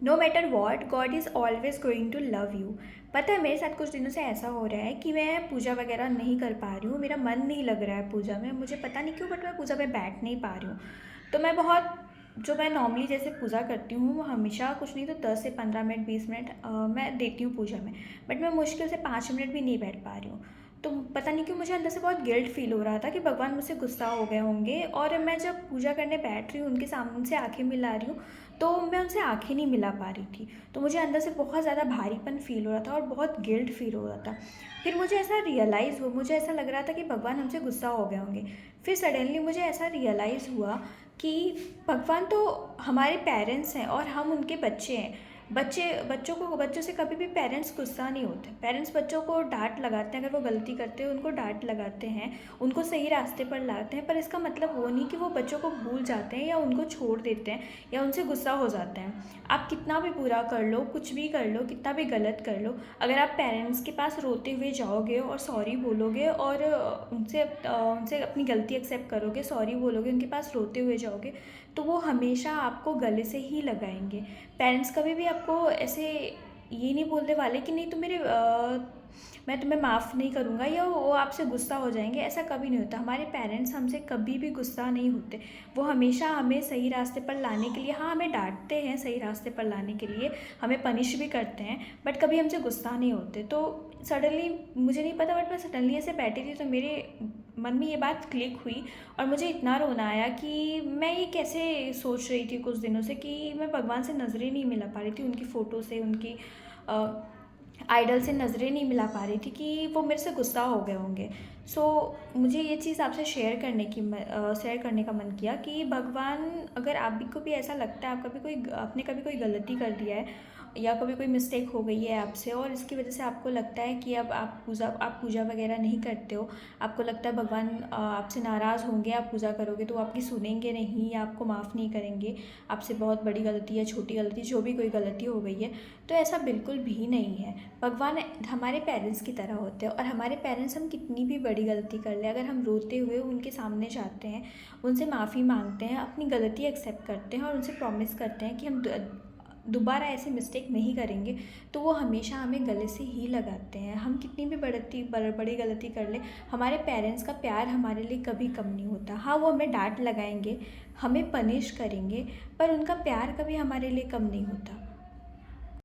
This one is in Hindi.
No matter what God is always going to love you. पता है मेरे साथ कुछ दिनों से ऐसा हो रहा है कि मैं पूजा वगैरह नहीं कर पा रही हूँ, मेरा मन नहीं लग रहा है पूजा में, मुझे पता नहीं क्यों, बट मैं पूजा में बैठ नहीं पा रही हूँ। तो मैं बहुत जो मैं नॉर्मली जैसे पूजा करती हूँ वो हमेशा कुछ नहीं तो 10 से 15 मिनट 20 मिनट मैं देती हूँ पूजा में, बट मैं मुश्किल से 5 मिनट भी नहीं बैठ पा रही हूँ। तो पता नहीं क्यों मुझे अंदर से बहुत गिल्ट फील हो रहा था कि भगवान मुझसे गुस्सा हो गए होंगे, और मैं जब पूजा करने बैठ रही हूँ उनके सामने उनसे आंखें मिला रही हूँ तो मैं उनसे आंखें नहीं मिला पा रही थी। तो मुझे अंदर से बहुत ज़्यादा भारीपन फील हो रहा था और बहुत गिल्ट फील हो रहा था। फिर मुझे ऐसा रियलाइज़ हुआ, मुझे ऐसा लग रहा था कि भगवान हमसे गुस्सा हो गए होंगे। फिर सडनली मुझे ऐसा रियलाइज़ हुआ कि भगवान तो हमारे पेरेंट्स हैं और हम उनके बच्चे हैं। बच्चों से कभी भी पेरेंट्स गुस्सा नहीं होते। पेरेंट्स बच्चों को डांट लगाते हैं, अगर वो गलती करते हैं उनको डांट लगाते हैं, उनको सही रास्ते पर लाते हैं, पर इसका मतलब वो नहीं कि वो बच्चों को भूल जाते हैं या उनको छोड़ देते हैं या उनसे गुस्सा हो जाते हैं। आप कितना भी बुरा कर लो, कुछ भी कर लो, कितना भी गलत कर लो, अगर आप पेरेंट्स के पास रोते हुए जाओगे और सॉरी बोलोगे और उनसे अपनी गलती एक्सेप्ट करोगे, सॉरी बोलोगे, उनके पास रोते हुए जाओगे, तो वो हमेशा आपको गले से ही लगाएंगे। पेरेंट्स कभी भी आपको ऐसे ये नहीं बोलने वाले कि नहीं तुम मैं तुम्हें माफ़ नहीं करूँगा या वो आपसे गुस्सा हो जाएंगे, ऐसा कभी नहीं होता। हमारे पेरेंट्स हमसे कभी भी गुस्सा नहीं होते। वो हमेशा हमें सही रास्ते पर लाने के लिए, हाँ, हमें डांटते हैं सही रास्ते पर लाने के लिए, हमें पनिश भी करते हैं, बट कभी हमसे गुस्सा नहीं होते। तो सडनली मुझे नहीं पता, बट मैं सडनली ऐसे बैठी थी तो मेरे मन में ये बात क्लिक हुई और मुझे इतना रोना आया कि मैं ये कैसे सोच रही थी कुछ दिनों से कि मैं भगवान से नज़रें नहीं मिला पा रही थी, उनकी फ़ोटो से, उनकी आइडल से नज़रें नहीं मिला पा रही थी कि वो मेरे से गुस्सा हो गए होंगे। सो मुझे ये चीज़ आपसे शेयर करने का मन किया कि भगवान, अगर आप भी को भी ऐसा लगता है, आपने कभी कोई गलती कर दिया है या कभी कोई मिस्टेक हो गई है आपसे और इसकी वजह से आपको लगता है कि अब आप पूजा वगैरह नहीं करते हो, आपको लगता है भगवान आपसे नाराज़ होंगे, आप पूजा करोगे तो वो आपकी सुनेंगे नहीं या आपको माफ़ नहीं करेंगे, आपसे बहुत बड़ी गलती या छोटी गलती जो भी कोई गलती हो गई है, तो ऐसा बिल्कुल भी नहीं है। भगवान हमारे पेरेंट्स की तरह होते हैं और हमारे पेरेंट्स, हम कितनी भी बड़ी गलती कर ले, अगर हम रोते हुए उनके सामने जाते हैं, उनसे माफ़ी मांगते हैं, अपनी गलती एक्सेप्ट करते हैं और उनसे प्रॉमिस करते हैं कि हम दोबारा ऐसी मिस्टेक नहीं करेंगे, तो वो हमेशा हमें गले से ही लगाते हैं। हम कितनी भी बड़ी गलती कर ले, हमारे पेरेंट्स का प्यार हमारे लिए कभी कम नहीं होता। हाँ, वो हमें डांट लगाएंगे, हमें पनिश करेंगे, पर उनका प्यार कभी हमारे लिए कम नहीं होता।